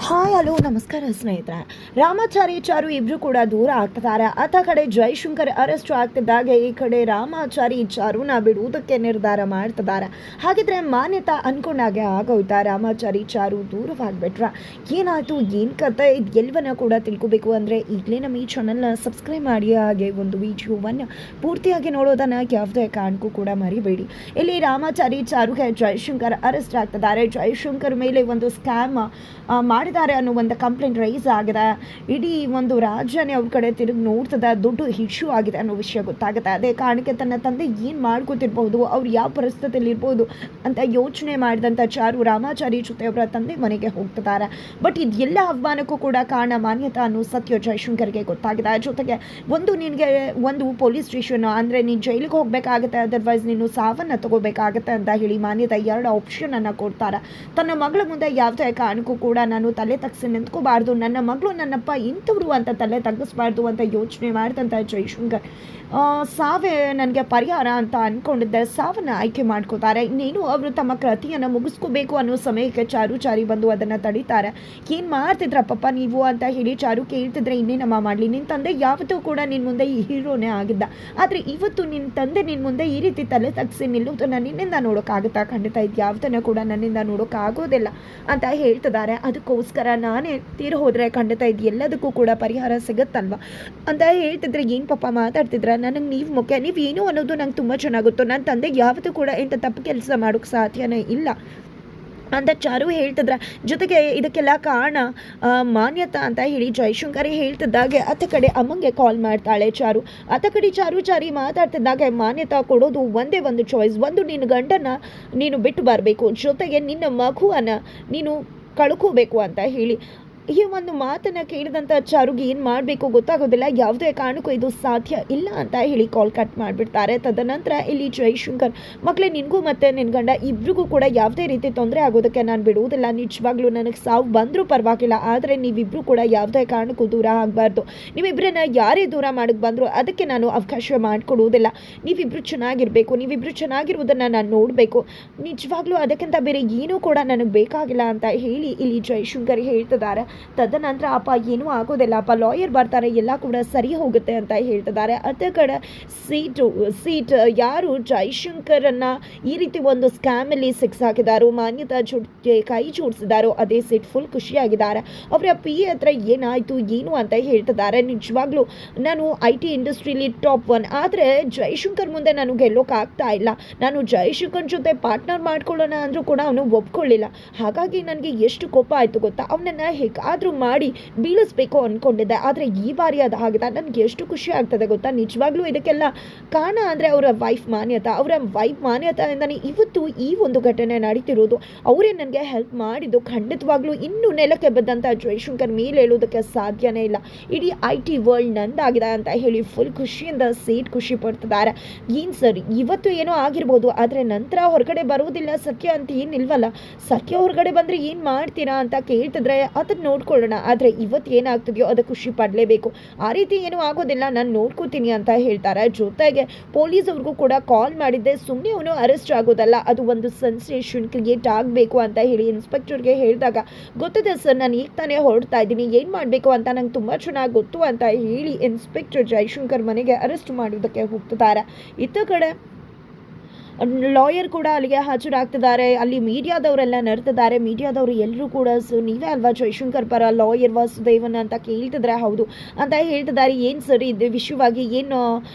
Hi hello ನಮಸ್ಕಾರ ಸ್ನೇಹಿತರೆ. ರಾಮಾಚಾರಿ ಚಾರು ಇಬ್ಬರು ಕೂಡ ದೂರ ಆಗ್ತಿದ್ದಾರೆ. ಆತ ಕಡೆ ಜೈಶಂಕರ್ ಅರೆಸ್ಟ್ ಆಗ್ತಿದ್ದಾಗೆ ಈ ಕಡೆ ರಾಮಾಚಾರಿ ಚಾರುನ ಬಿಡುವುದಕ್ಕೆ ನಿರ್ಧಾರ ಮಾಡ್ತಿದ್ದಾರೆ. ಹಾಗಿದ್ರೆ ಮಾನ್ಯತಾ ಅನ್ಕೊಂಡಾಗೆ ಆಗೋಯ್ತಾ? ರಾಮಾಚಾರಿ ಚಾರು ದೂರವಾಗ್ಬಿಟ್ರ? ಏನಾಯ್ತು, ಏನು ಕತೆ, ಇದು ಎಲ್ಲವನ್ನ ಕೂಡ ತಿಳ್ಕೊಬೇಕು ಅಂದರೆ ಈಗಲೇ ನಮ್ಮ ಈ ಚಾನಲ್ನ ಸಬ್ಸ್ಕ್ರೈಬ್ ಮಾಡಿ, ಹಾಗೆ ಒಂದು ವಿಡಿಯೋವನ್ನು ಪೂರ್ತಿಯಾಗಿ ನೋಡೋದನ್ನು ಯಾವುದೇ ಕಾರಣಕ್ಕೂ ಕೂಡ ಮರಿಬೇಡಿ. ಇಲ್ಲಿ ರಾಮಾಚಾರಿ ಚಾರುಗೆ ಜೈಶಂಕರ್ ಅರೆಸ್ಟ್ ಆಗ್ತಿದ್ದಾರೆ. ಜೈಶಂಕರ್ ಮೇಲೆ ಒಂದು ಸ್ಕ್ಯಾಮ್ ಮಾಡಿದ್ದಾರೆ ಅನ್ನೋ ಒಂದು ಕಂಪ್ಲೇಂಟ್ ರೈಸ್ ಆಗಿದೆ. ಇಡೀ ಒಂದು ರಾಜ್ಯನೇ ಅವ್ರ ಕಡೆ ತಿರುಗಿ ನೋಡ್ತದೆ, ದೊಡ್ಡ ಇಶ್ಯೂ ಆಗಿದೆ ಅನ್ನೋ ವಿಷಯ ಗೊತ್ತಾಗುತ್ತೆ. ಅದೇ ಕಾರಣಕ್ಕೆ ತನ್ನ ತಂದೆ ಏನು ಮಾಡ್ಕೋತಿರ್ಬೋದು, ಅವ್ರು ಯಾವ ಪರಿಸ್ಥಿತಿಯಲ್ಲಿ ಇರ್ಬೋದು ಅಂತ ಯೋಚನೆ ಮಾಡಿದಂಥ ಚಾರು ರಾಮಾಚಾರಿ ಜೊತೆ ಅವರ ತಂದೆ ಮನೆಗೆ ಹೋಗ್ತಿದ್ದಾರೆ. ಬಟ್ ಇದೆಲ್ಲ ಆಹ್ವಾನಕ್ಕೂ ಕೂಡ ಕಾರಣ ಮಾನ್ಯತಾ ಅನ್ನೋ ಸತ್ಯ ಜೈಶಂಕರ್ಗೆ ಗೊತ್ತಾಗಿದೆ. ಜೊತೆಗೆ ನಿನಗೆ ಒಂದು ಪೊಲೀಸ್ ಸ್ಟೇಷನ್ ಅಂದರೆ ನೀನು ಜೈಲಿಗೆ ಹೋಗಬೇಕಾಗತ್ತೆ, ಅದರ್ವೈಸ್ ನೀನು ಸಾವನ್ನು ತಗೋಬೇಕಾಗತ್ತೆ ಅಂತ ಹೇಳಿ ಮಾನ್ಯತಾ 2 ಆಪ್ಷನನ್ನು ಕೊಡ್ತಾರೆ. ತನ್ನ ಮಗಳ ಮುಂದೆ ಯಾವುದೇ ಕಾರಣಕ್ಕೂ ಕೂಡ ನಾನು ತಲೆ ತಗ್ಸಿ ನಿಂತ್ಕೋಬಾರ್ದು, ನನ್ನ ಮಗಳು ನನ್ನಪ್ಪ ಇಂಥವ್ರು ಅಂತ ತಲೆ ತಗ್ಗಿಸ್ಬಾರ್ದು ಅಂತ ಯೋಚನೆ ಮಾಡಿದಂಥ ಜೈಶಂಕರ್ ಸಾವೇ ನನಗೆ ಪರಿಹಾರ ಅಂತ ಅಂದ್ಕೊಂಡಿದ್ದೆ, ಸಾವನ್ನು ಆಯ್ಕೆ ಮಾಡ್ಕೋತಾರೆ. ಇನ್ನೇನು ಅವರು ತಮ್ಮ ಕೃತಿಯನ್ನು ಮುಗಿಸ್ಕೋಬೇಕು ಅನ್ನೋ ಸಮಯಕ್ಕೆ ಚಾರು ಬಂದು ಅದನ್ನು ತಡೀತಾರೆ. ಏನು ಮಾಡ್ತಿದ್ರಪ್ಪ ನೀವು ಅಂತ ಹೇಳಿ ಚಾರು ಕೇಳ್ತಿದ್ರೆ, ಇನ್ನೇನಮ್ಮ ಮಾಡಲಿ, ನಿನ್ನ ತಂದೆ ಯಾವತ್ತೂ ಕೂಡ ನಿನ್ನ ಮುಂದೆ ಈ ಹೀರೋನೇ ಆಗಿದ್ದ, ಆದರೆ ಇವತ್ತು ನಿನ್ನ ತಂದೆ ನಿನ್ನ ಮುಂದೆ ಈ ರೀತಿ ತಲೆ ತಗ್ಸಿ ನಿಲ್ಲೋದನ್ನು ನಿನ್ನಿಂದ ನೋಡೋಕ್ಕಾಗುತ್ತಾ? ಖಂಡಿತ ಇದು ಯಾವುದನ್ನು ಕೂಡ ನನ್ನಿಂದ ನೋಡೋಕ್ಕಾಗೋದಿಲ್ಲ ಅಂತ ಹೇಳ್ತಿದ್ದಾರೆ. ಅದಕ್ಕೋಸ್ಕರ ನಾನೇ ತೀರ ಹೋದರೆ ಖಂಡಿತ ಇದು ಎಲ್ಲದಕ್ಕೂ ಕೂಡ ಪರಿಹಾರ ಸಿಗುತ್ತಲ್ವ ಅಂತ ಹೇಳ್ತಿದ್ರೆ, ಏನು ಪಾಪ ಮಾತಾಡ್ತಿದ್ರ, ನನಗೆ ನೀವು ಮುಖ್ಯ, ನೀವು ಏನು ಅನ್ನೋದು ನಂಗೆ ತುಂಬ ಚೆನ್ನಾಗುತ್ತೋ, ನನ್ನ ತಂದೆಗೆ ಯಾವತ್ತೂ ಕೂಡ ಇಂಥ ತಪ್ಪು ಕೆಲಸ ಮಾಡೋಕ್ಕೆ ಸಾಧ್ಯನೇ ಇಲ್ಲ ಅಂತ ಚಾರು ಹೇಳ್ತಿದ್ರ. ಜೊತೆಗೆ ಇದಕ್ಕೆಲ್ಲ ಕಾರಣ ಮಾನ್ಯತಾ ಅಂತ ಹೇಳಿ ಜೈಶಂಕರ್ ಹೇಳ್ತಿದ್ದಾಗೆ ಅತ್ತ ಕಡೆ ಅಮ್ಮಂಗೆ ಕಾಲ್ ಮಾಡ್ತಾಳೆ ಚಾರು. ಅತ್ತ ಕಡೆ ಚಾರಿ ಮಾತಾಡ್ತಿದ್ದಾಗೆ ಮಾನ್ಯತಾ ಕೊಡೋದು ಒಂದೇ ಒಂದು ಚಾಯ್ಸ್, ಒಂದು ನಿನ್ನ ಗಂಡನ ನೀನು ಬಿಟ್ಟು ಬರಬೇಕು, ಜೊತೆಗೆ ನಿನ್ನ ಮಗುವನ್ನು ನೀನು ಕಳ್ಕೋಬೇಕು ಅಂತ ಹೇಳಿ. ಈ ಒಂದು ಮಾತನ್ನು ಕೇಳಿದಂಥ ಚಾರುಗೆ ಏನು ಮಾಡಬೇಕು ಗೊತ್ತಾಗೋದಿಲ್ಲ. ಯಾವುದೇ ಕಾರಣಕ್ಕೂ ಇದು ಸಾಧ್ಯ ಇಲ್ಲ ಅಂತ ಹೇಳಿ ಕಾಲ್ ಕಟ್ ಮಾಡಿಬಿಡ್ತಾರೆ. ತದನಂತರ ಇಲ್ಲಿ ಜೈಶಂಕರ್, ಮಕ್ಕಳೇ ನಿನಗೂ ಮತ್ತು ನಿನ್ನ ಗಂಡ ಇಬ್ರಿಗೂ ಕೂಡ ಯಾವುದೇ ರೀತಿ ತೊಂದರೆ ಆಗೋದಕ್ಕೆ ನಾನು ಬಿಡುವುದಿಲ್ಲ, ನಿಜವಾಗ್ಲೂ ನನಗೆ ಸಾವು ಬಂದರೂ ಪರವಾಗಿಲ್ಲ, ಆದರೆ ನೀವಿಬ್ಬರು ಕೂಡ ಯಾವುದೇ ಕಾರಣಕ್ಕೂ ದೂರ ಆಗಬಾರ್ದು. ನೀವಿಬ್ಬರನ್ನ ಯಾರೇ ದೂರ ಮಾಡಕ್ಕೆ ಬಂದರೂ ಅದಕ್ಕೆ ನಾನು ಅವಕಾಶ ಮಾಡಿಕೊಡುವುದಿಲ್ಲ. ನೀವಿಬ್ಬರು ಚೆನ್ನಾಗಿರಬೇಕು, ನೀವಿಬ್ಬರು ಚೆನ್ನಾಗಿರುವುದನ್ನು ನಾನು ನೋಡಬೇಕು, ನಿಜವಾಗ್ಲೂ ಅದಕ್ಕಿಂತ ಬೇರೆ ಏನೂ ಕೂಡ ನನಗೆ ಬೇಕಾಗಿಲ್ಲ ಅಂತ ಹೇಳಿ ಇಲ್ಲಿ ಜೈಶಂಕರ್ ಹೇಳ್ತಿದ್ದಾರೆ. ತದನಂತರ ಅಪ್ಪ ಏನೂ ಆಗೋದಿಲ್ಲ ಅಪ್ಪ, ಲಾಯರ್ ಬರ್ತಾರೆ, ಎಲ್ಲ ಕೂಡ ಸರಿ ಹೋಗುತ್ತೆ ಅಂತ ಹೇಳ್ತಿದ್ದಾರೆ. ಅದೇ ಕಡೆ ಸೀಟ್ ಯಾರು ಜೈಶಂಕರನ್ನು ಈ ರೀತಿ ಒಂದು ಸ್ಕ್ಯಾಮಲ್ಲಿ ಸಿಕ್ಸಾಕಿದಾರೋ, ಮಾನ್ಯತಾ ಜೊತೆ ಕೈ ಜೋಡಿಸಿದಾರೋ ಅದೇ ಸೀಟ್ ಫುಲ್ ಖುಷಿಯಾಗಿದ್ದಾರೆ. ಅವರ PA ಹತ್ರ ಏನಾಯಿತು ಏನು ಅಂತ ಹೇಳ್ತಿದ್ದಾರೆ. ನಿಜವಾಗ್ಲೂ ನಾನು IT ಇಂಡಸ್ಟ್ರಿಲಿ ಟಾಪ್ 1, ಆದರೆ ಜೈಶಂಕರ್ ಮುಂದೆ ನಾನು ಗೆಲ್ಲೋಕ್ಕಾಗ್ತಾ ಇಲ್ಲ. ನಾನು ಜೈಶಂಕರ್ ಜೊತೆ ಪಾರ್ಟ್ನರ್ ಮಾಡ್ಕೊಳ್ಳೋಣ ಅಂದರೂ ಕೂಡ ಅವನು ಒಪ್ಕೊಳ್ಳಿಲ್ಲ. ಹಾಗಾಗಿ ನನಗೆ ಎಷ್ಟು ಕೋಪ ಆಯಿತು ಗೊತ್ತಾ, ಅವನನ್ನು ಹೇಗಾದರೂ ಮಾಡಿ ಬೀಳಿಸ್ಬೇಕು ಅಂದ್ಕೊಂಡಿದ್ದೆ, ಆದರೆ ಈ ಬಾರಿ ಅದು ಆಗಿದೆ. ನನಗೆ ಎಷ್ಟು ಖುಷಿ ಆಗ್ತದೆ ಗೊತ್ತಾ. ನಿಜವಾಗ್ಲೂ ಇದಕ್ಕೆಲ್ಲ ಕಾರಣ ಅಂದರೆ ಅವರ ವೈಫ್ ಮಾನ್ಯತಾಯಿಂದನೇ ಇವತ್ತು ಈ ಒಂದು ಘಟನೆ ನಡೀತಿರೋದು. ಅವರೇ ನನಗೆ ಹೆಲ್ಪ್ ಮಾಡಿದ್ದು. ಖಂಡಿತವಾಗ್ಲೂ ಇನ್ನೂ ನೆಲಕ್ಕೆ ಬಿದ್ದಂಥ ಜೈಶಂಕರ್ ಮೇಲೆ ಹೇಳೋದಕ್ಕೆ ಸಾಧ್ಯನೇ ಇಲ್ಲ. ಇಡೀ IT ವರ್ಲ್ಡ್ ನಂದಾಗಿದೆ ಅಂತ ಹೇಳಿ ಫುಲ್ ಖುಷಿಯಿಂದ ಖುಷಿ ಪಡ್ತಿದ್ದಾರೆ. ಏನು ಸರಿ, ಇವತ್ತು ಏನೋ ಆಗಿರ್ಬೋದು, ಆದರೆ ನಂತರ ಹೊರಗಡೆ ಬರೋದಿಲ್ಲ ಸತ್ಯ ಅಂತ ಏನಿಲ್ವಲ್ಲ. ಸತ್ಯ ಹೊರಗಡೆ ಬಂದರೆ ಏನು ಮಾಡ್ತೀರಾ ಅಂತ ಕೇಳ್ತಿದ್ರೆ ಅದನ್ನು ನೋಡ್ಕೊಳ್ಳೋಣ, ಆದರೆ ಇವತ್ತು ಏನಾಗ್ತಿದೆಯೋ ಅದು ಖುಷಿ ಪಡಲೇಬೇಕು. ಆ ರೀತಿ ಏನೂ ಆಗೋದಿಲ್ಲ, ನಾನು ನೋಡ್ಕೋತೀನಿ ಅಂತ ಹೇಳ್ತಾರೆ. ಜೊತೆಗೆ ಪೊಲೀಸ್ ಅವ್ರಿಗೂ ಕೂಡ ಕಾಲ್ ಮಾಡಿದ್ದೆ, ಸುಮ್ಮನೆ ಅವನು ಅರೆಸ್ಟ್ ಆಗೋದಲ್ಲ, ಅದು ಒಂದು ಸೆನ್ಸೇಷನ್ ಕ್ರಿಯೇಟ್ ಆಗಬೇಕು ಅಂತ ಹೇಳಿ ಇನ್ಸ್ಪೆಕ್ಟರ್ಗೆ ಹೇಳಿದಾಗ, ಗೊತ್ತಿದೆ ಸರ್, ನಾನು ಈಗ ತಾನೇ ಹೊರಡ್ತಾ ಇದ್ದೀನಿ, ಏನು ಮಾಡಬೇಕು ಅಂತ ನಂಗೆ ತುಂಬ ಚೆನ್ನಾಗಿ ಗೊತ್ತು ಅಂತ ಹೇಳಿ ಇನ್ಸ್ಪೆಕ್ಟರ್ ಜೈಶಂಕರ್ ಮನೆಗೆ ಅರೆಸ್ಟ್ ಮಾಡೋದಕ್ಕೆ ಹೋಗ್ತಿದ್ದಾರೆ. ಇತ್ತ ಕಡೆ ಲಾಯರ್ ಕೂಡ ಅಲ್ಲಿಗೆ ಹಾಜರಾಗ್ತಿದ್ದಾರೆ. ಅಲ್ಲಿ ಮೀಡಿಯಾದವರೆಲ್ಲ ನಡ್ತಿದ್ದಾರೆ. ಮೀಡಿಯಾದವರು ಎಲ್ಲರೂ ಕೂಡ ನೀವೇ ಅಲ್ವಾ ಜೈಶಂಕರ್ ಪರ ಲಾಯರ್ ವಾಸುದೇವನ್ ಅಂತ ಕೇಳ್ತಿದ್ರೆ, ಹೌದು ಅಂತ ಹೇಳ್ತಿದ್ದಾರೆ. ಏನು ಸರಿ ಇದು ವಿಷಯವಾಗಿ ಏನು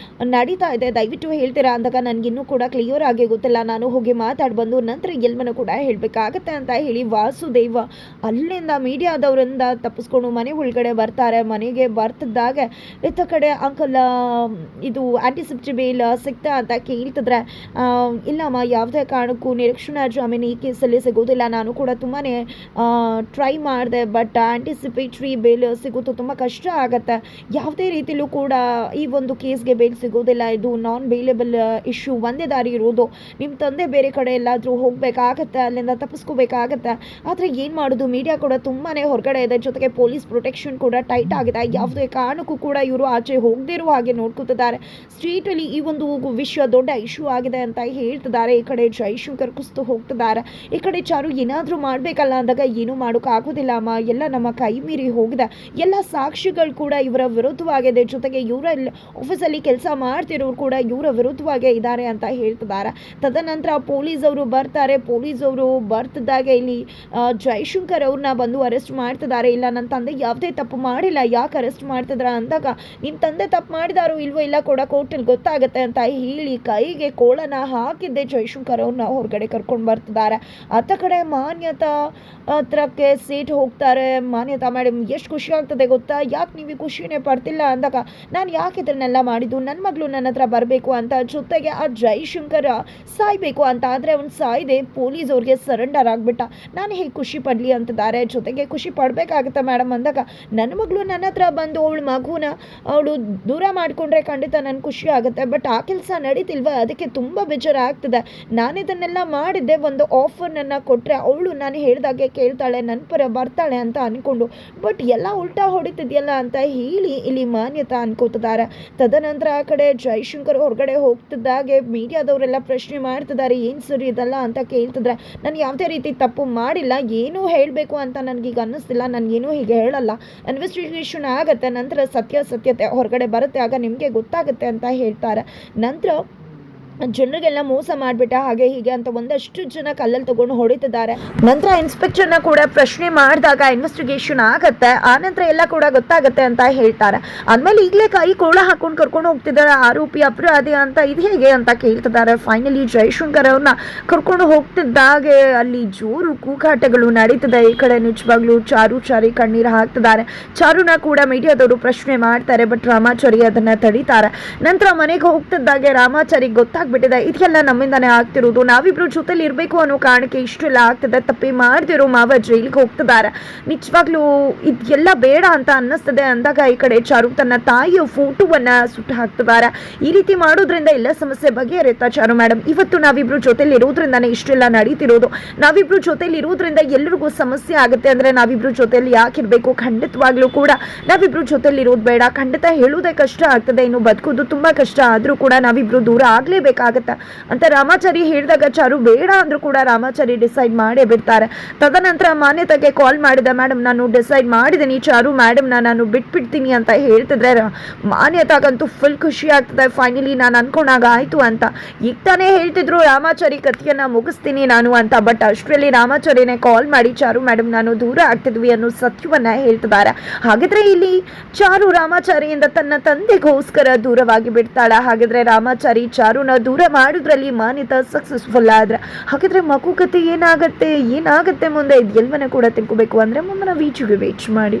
ನಡೀತಾ ಇದೆ ದಯವಿಟ್ಟು ಹೇಳ್ತೀರಾ ಅಂದಾಗ, ನನಗಿನ್ನೂ ಕೂಡ ಕ್ಲಿಯರ್ ಆಗಿ ಗೊತ್ತಿಲ್ಲ, ನಾನು ಹೋಗಿ ಮಾತಾಡಿ ಬಂದು ನಂತರ ಎಲ್ಲವನ್ನೂ ಕೂಡ ಹೇಳಬೇಕಾಗತ್ತೆ ಅಂತ ಹೇಳಿ ವಾಸುದೇವ ಅಲ್ಲಿಂದ ಮೀಡಿಯಾದವರಿಂದ ತಪ್ಪಿಸ್ಕೊಂಡು ಮನೆ ಒಳಗಡೆ ಬರ್ತಾರೆ. ಮನೆಗೆ ಬರ್ತಿದ್ದಾಗ ಇತ್ತ ಕಡೆ ಅಂಕಲ್ ಇದು ಆಂಟಿಸಿಪ್ಟಿ ಬೇಲ್ ಸಿಗ್ತಾ ಅಂತ ಕೇಳ್ತಿದ್ರೆ, ಇಲ್ಲಮ್ಮ, ಯಾವುದೇ ಕಾರಣಕ್ಕೂ ನಿರೀಕ್ಷಣಾ ಜಾಮೀನು ಈ ಕೇಸಲ್ಲಿ ಸಿಗೋದಿಲ್ಲ, ನಾನು ಕೂಡ ತುಂಬಾ ಟ್ರೈ ಮಾಡಿದೆ, ಬಟ್ ಆಂಟಿಸಿಪೇಟ್ರಿ ಬೇಲ್ ಸಿಗೋದು ತುಂಬ ಕಷ್ಟ ಆಗುತ್ತೆ, ಯಾವುದೇ ರೀತಿಲೂ ಕೂಡ ಈ ಒಂದು ಕೇಸ್ಗೆ ಬೇಲ್ ಸಿಗೋದಿಲ್ಲ, ಇದು ನಾನ್ ಬೇಲೇಬಲ್ ಇಶ್ಯೂ, ಒಂದೇ ದಾರಿ ಇರೋದು, ನಿಮ್ಮ ತಂದೆ ಬೇರೆ ಕಡೆ ಎಲ್ಲಾದರೂ ಹೋಗಬೇಕಾಗತ್ತೆ, ಅಲ್ಲಿಂದ ತಪ್ಪಿಸ್ಕೋಬೇಕಾಗತ್ತೆ, ಆದರೆ ಏನು ಮಾಡೋದು, ಮೀಡಿಯಾ ಕೂಡ ತುಂಬಾ ಹೊರಗಡೆ ಇದೆ, ಜೊತೆಗೆ ಪೊಲೀಸ್ ಪ್ರೊಟೆಕ್ಷನ್ ಕೂಡ ಟೈಟ್ ಆಗಿದೆ, ಯಾವುದೇ ಕಾರಣಕ್ಕೂ ಕೂಡ ಇವರು ಆಚೆ ಹೋಗದೇ ಇರೋ ಹಾಗೆ ನೋಡ್ಕೊತಿದ್ದಾರೆ. ಸ್ಟ್ರೀಟಲ್ಲಿ ಈ ಒಂದು ವಿಷಯ ದೊಡ್ಡ ಇಶ್ಯೂ ಆಗಿದೆ ಅಂತ ಹೇಳಿ ಹೇಳ್ತಿದ್ದಾರೆ. ಈ ಕಡೆ ಜೈಶಂಕರ್ ಕುಸ್ತು ಹೋಗ್ತಿದ್ದಾರೆ. ಈ ಕಡೆ ಚಾರು ಏನಾದರೂ ಮಾಡಬೇಕಲ್ಲ ಅಂದಾಗ ಏನೂ ಮಾಡೋಕ್ಕಾಗೋದಿಲ್ಲ ಅಮ್ಮ, ಎಲ್ಲ ನಮ್ಮ ಕೈ ಮೀರಿ ಹೋಗಿದೆ, ಎಲ್ಲ ಸಾಕ್ಷಿಗಳು ಕೂಡ ಇವರ ವಿರುದ್ಧವಾಗಿದೆ, ಜೊತೆಗೆ ಇವರ ಆಫೀಸಲ್ಲಿ ಕೆಲಸ ಮಾಡ್ತಿರೋರು ಕೂಡ ಇವರ ವಿರುದ್ಧವಾಗೇ ಇದ್ದಾರೆ ಅಂತ ಹೇಳ್ತಿದ್ದಾರೆ. ತದನಂತರ ಪೊಲೀಸವರು ಬರ್ತಾರೆ. ಪೊಲೀಸವರು ಬರ್ತಿದ್ದಾಗ ಇಲ್ಲಿ ಜೈಶಂಕರ್ ಅವ್ರನ್ನ ಬಂದು ಅರೆಸ್ಟ್ ಮಾಡ್ತಿದ್ದಾರೆ. ಇಲ್ಲ, ನನ್ನ ತಂದೆ ಯಾವುದೇ ತಪ್ಪು ಮಾಡಿಲ್ಲ, ಯಾಕೆ ಅರೆಸ್ಟ್ ಮಾಡ್ತಿದ್ರ ಅಂದಾಗ ನಿಮ್ಮ ತಂದೆ ತಪ್ಪು ಮಾಡಿದಾರೋ ಇಲ್ವೋ ಇಲ್ಲ ಕೂಡ ಕೋರ್ಟಲ್ಲಿ ಗೊತ್ತಾಗುತ್ತೆ ಅಂತ ಹೇಳಿ ಕೈಗೆ ಕೋಳನ ಹಾಕಿದ್ದೆ ಜೈಶಂಕರ್ ಅವ್ರನ್ನ ಹೊರಗಡೆ ಕರ್ಕೊಂಡು ಬರ್ತಿದ್ದಾರೆ. ಅತ್ತ ಕಡೆ ಮಾನ್ಯತಾ ಹತ್ರಕ್ಕೆ ಸೀಟ್ ಹೋಗ್ತಾರೆ. ಮಾನ್ಯತಾ ಮೇಡಮ್, ಎಷ್ಟು ಖುಷಿ ಆಗ್ತದೆ ಗೊತ್ತಾ, ಯಾಕೆ ನೀವು ಖುಷಿನೇ ಪಡ್ತಿಲ್ಲ ಅಂದಾಗ ನಾನು ಯಾಕೆ ಇದನ್ನೆಲ್ಲ ಮಾಡಿದ್ದು, ನನ್ನ ಮಗಳು ನನ್ನ ಹತ್ರ ಬರಬೇಕು ಅಂತ, ಜೊತೆಗೆ ಆ ಜೈಶಂಕರ್ ಸಾಯ್ಬೇಕು ಅಂತ, ಆದರೆ ಅವ್ನು ಸಾಯ್ದೆ ಪೊಲೀಸ್ ಅವ್ರಿಗೆ ಸರೆಂಡರ್ ಆಗಿಬಿಟ್ಟ, ನಾನು ಹೇಗೆ ಖುಷಿ ಪಡಲಿ ಅಂತಿದ್ದಾರೆ. ಜೊತೆಗೆ ಖುಷಿ ಪಡಬೇಕಾಗುತ್ತೆ ಮೇಡಮ್ ಅಂದಾಗ ನನ್ನ ಮಗಳು ನನ್ನ ಹತ್ರ ಬಂದು ಅವಳ ಮಗುನ ಅವಳು ದೂರ ಮಾಡಿಕೊಂಡ್ರೆ ಖಂಡಿತ ನನಗೆ ಖುಷಿ ಆಗುತ್ತೆ, ಬಟ್ ಆ ಕೆಲಸ ನಡೀತಿಲ್ವ, ಅದಕ್ಕೆ ತುಂಬ ಬೇಜಾರು ಆಗ್ತದೆ. ನಾನು ಇದನ್ನೆಲ್ಲ ಮಾಡಿದ್ದೆ, ಒಂದು ಆಫರ್ನನ್ನು ಕೊಟ್ಟರೆ ಅವಳು ನಾನು ಹೇಳಿದಾಗೆ ಕೇಳ್ತಾಳೆ, ನನ್ನ ಪರ ಬರ್ತಾಳೆ ಅಂತ ಅಂದ್ಕೊಂಡು, ಬಟ್ ಎಲ್ಲ ಉಲ್ಟಾ ಹೊಡಿತಿದೆಯಲ್ಲ ಅಂತ ಹೇಳಿ ಇಲ್ಲಿ ಮಾನ್ಯತಾ ಅನ್ಕೋತಿದ್ದಾರೆ. ತದನಂತರ ಆ ಕಡೆ ಜೈಶಂಕರ್ ಹೊರಗಡೆ ಹೋಗ್ತಿದ್ದಾಗೆ ಮೀಡಿಯಾದವರೆಲ್ಲ ಪ್ರಶ್ನೆ ಮಾಡ್ತಿದ್ದಾರೆ, ಏನು ಸರಿ ಇದಲ್ಲ ಅಂತ ಕೇಳ್ತಿದ್ರೆ, ನಾನು ಯಾವುದೇ ರೀತಿ ತಪ್ಪು ಮಾಡಿಲ್ಲ, ಏನೂ ಹೇಳಬೇಕು ಅಂತ ನನಗೀಗ ಅನ್ನಿಸ್ತಿಲ್ಲ, ನನಗೇನೂ ಹೀಗೆ ಹೇಳಲ್ಲ, ಇನ್ವೆಸ್ಟಿಗೇಷನ್ ಆಗುತ್ತೆ, ನಂತರ ಸತ್ಯತೆ ಹೊರಗಡೆ ಬರುತ್ತೆ, ಆಗ ನಿಮಗೆ ಗೊತ್ತಾಗುತ್ತೆ ಅಂತ ಹೇಳ್ತಾರೆ. ನಂತರ ಜನರಿಗೆಲ್ಲ ಮೋಸ ಮಾಡಿಬಿಟ್ಟ ಹಾಗೆ ಹೀಗೆ ಅಂತ ಒಂದಷ್ಟು ಜನ ಕಲ್ಲಲ್ಲಿ ತಗೊಂಡು ಹೊಡಿತಿದ್ದಾರೆ. ನಂತರ ಇನ್ಸ್ಪೆಕ್ಟರ್ನ ಕೂಡ ಪ್ರಶ್ನೆ ಮಾಡಿದಾಗ ಇನ್ವೆಸ್ಟಿಗೇಷನ್ ಆಗತ್ತೆ, ಆನಂತರ ಎಲ್ಲ ಕೂಡ ಗೊತ್ತಾಗುತ್ತೆ ಅಂತ ಹೇಳ್ತಾರೆ. ಆದ್ಮೇಲೆ ಈಗಲೇ ಕೈ ಕೋಳ ಹಾಕೊಂಡು ಕರ್ಕೊಂಡು ಹೋಗ್ತಿದ್ದಾರೆ, ಆರೋಪಿ ಅಪರಾಧಿ ಅಂತ, ಇದು ಹೇಗೆ ಅಂತ ಕೇಳ್ತಿದ್ದಾರೆ. ಫೈನಲಿ ಜೈಶಂಕರ್ ಅವ್ರನ್ನ ಕರ್ಕೊಂಡು ಹೋಗ್ತಿದ್ದಾಗೆ ಅಲ್ಲಿ ಜೋರು ಕೂಗಾಟಗಳು ನಡೀತಿದೆ. ಈ ಕಡೆ ನಿಜವಾಗ್ಲೂ ಚಾರಿ ಕಣ್ಣೀರು ಹಾಕ್ತಿದ್ದಾರೆ. ಚಾರುನ ಕೂಡ ಮೀಡಿಯಾದವರು ಪ್ರಶ್ನೆ ಮಾಡ್ತಾರೆ, ಬಟ್ ರಾಮಾಚಾರಿ ಅದನ್ನ ತಡೀತಾರೆ. ನಂತರ ಮನೆಗೆ ಹೋಗ್ತಿದ್ದಾಗೆ ರಾಮಾಚಾರಿ ಬಿಟ್ಟಿದೆ, ಇದೆಲ್ಲ ನಮ್ಮಿಂದಾನೇ ಆಗ್ತಿರೋದು, ನಾವಿಬ್ರು ಜೊತೆಲಿ ಇರಬೇಕು ಅನ್ನೋ ಕಾರಣಕ್ಕೆ ಇಷ್ಟೆಲ್ಲ ಆಗ್ತದೆ, ತಪ್ಪಿ ಮಾಡ್ದಿರೋ ಮಾವ ಜೈಲಿಗೆ ಹೋಗ್ತಿದ್ದಾರೆ, ನಿಜವಾಗ್ಲೂ ಇದೆಲ್ಲ ಬೇಡ ಅಂತ ಅನ್ನಿಸ್ತದೆ ಅಂದಾಗ ಈ ಕಡೆ ಚಾರು ತನ್ನ ತಾಯಿಯ ಫೋಟೋವನ್ನ ಸುಟ್ಟು ಹಾಕ್ತಿದ್ದಾರೆ. ಈ ರೀತಿ ಮಾಡೋದ್ರಿಂದ ಎಲ್ಲ ಸಮಸ್ಯೆ ಬಗೆಹರಿಯುತ್ತಾ ಚಾರು ಮೇಡಮ್, ಇವತ್ತು ನಾವಿಬ್ರು ಜೊತೆಲಿ ಇರೋದ್ರಿಂದಾನೇ ಇಷ್ಟೆಲ್ಲ ನಡೀತಿರೋದು, ನಾವಿಬ್ರು ಜೊತೆಲಿ ಇರೋದ್ರಿಂದ ಎಲ್ರಿಗೂ ಸಮಸ್ಯೆ ಆಗುತ್ತೆ, ಅಂದ್ರೆ ನಾವಿಬ್ರು ಜೊತೆಲಿ ಯಾಕಿರ್ಬೇಕು, ಖಂಡಿತವಾಗ್ಲೂ ಕೂಡ ನಾವಿಬ್ರು ಜೊತೆಲಿ ಇರೋದು ಬೇಡ, ಖಂಡಿತ ಹೇಳುವುದೇ ಕಷ್ಟ ಆಗ್ತದೆ, ಇನ್ನು ಬದುಕೋದು ತುಂಬಾ ಕಷ್ಟ, ಆದ್ರೂ ಕೂಡ ನಾವಿಬ್ರು ದೂರ ಆಗ್ಲೇಬೇಕು ಅಂತ ರಾಮಾಚಾರಿ ಹೇಳಿದಾಗ ಚಾರು ಬೇಡ ಅಂದ್ರೂ ಕೂಡ ರಾಮಾಚಾರಿ ಡಿಸೈಡ್ ಮಾಡೇ ಬಿಡ್ತಾರೆ. ತದನಂತರ ಮಾನ್ಯತೆಗೆ ಕಾಲ್ ಮಾಡಿದ, ಮೇಡಮ್ ನಾನು ಡಿಸೈಡ್ ಮಾಡಿದ್ದೀನಿ ಚಾರು ಮೇಡಮ್ನ ನಾನು ಬಿಟ್ಬಿಡ್ತೀನಿ ಅಂತ ಹೇಳ್ತಿದ್ರೆ ಮಾನ್ಯತಾಗಂತೂ ಫುಲ್ ಖುಷಿ ಆಗ್ತದೆ. ಫೈನಲಿ ನಾನು ಅನ್ಕೊಂಡಾಗ ಆಯ್ತು ಅಂತ. ಈಗ ತಾನೇ ಹೇಳ್ತಿದ್ರು ರಾಮಾಚಾರಿ ಕಥೆಯನ್ನ ಮುಗಿಸ್ತೀನಿ ನಾನು ಅಂತ, ಬಟ್ ಅಷ್ಟರಲ್ಲಿ ರಾಮಾಚಾರಿನೇ ಕಾಲ್ ಮಾಡಿ ಚಾರು ಮೇಡಮ್ ನಾನು ದೂರ ಆಗ್ತಿದ್ವಿ ಅನ್ನೋ ಸತ್ಯವನ್ನ ಹೇಳ್ತಿದ್ದಾರೆ. ಹಾಗಿದ್ರೆ ಇಲ್ಲಿ ಚಾರು ರಾಮಾಚಾರಿಯಿಂದ ತನ್ನ ತಂದೆಗೋಸ್ಕರ ದೂರವಾಗಿ ಬಿಡ್ತಾಳ. ಹಾಗಿದ್ರೆ ರಾಮಾಚಾರಿ ಚಾರುನ ದೂರ ಮಾಡೋದ್ರಲ್ಲಿ ಮಾನ್ಯತಾ ಸಕ್ಸಸ್ಫುಲ್ ಆದ್ರೆ ಹಾಗಿದ್ರೆ ಮಗು ಕತೆ ಏನಾಗುತ್ತೆ ಮುಂದೆ, ಇದು ಎಲ್ಲವನ್ನ ಕೂಡ ತಿಳ್ಕೋಬೇಕು ಅಂದ್ರೆ ಮುಂದಿನ ವೀಡಿಯೋಗೆ ವೇಟ್ ಮಾಡಿ.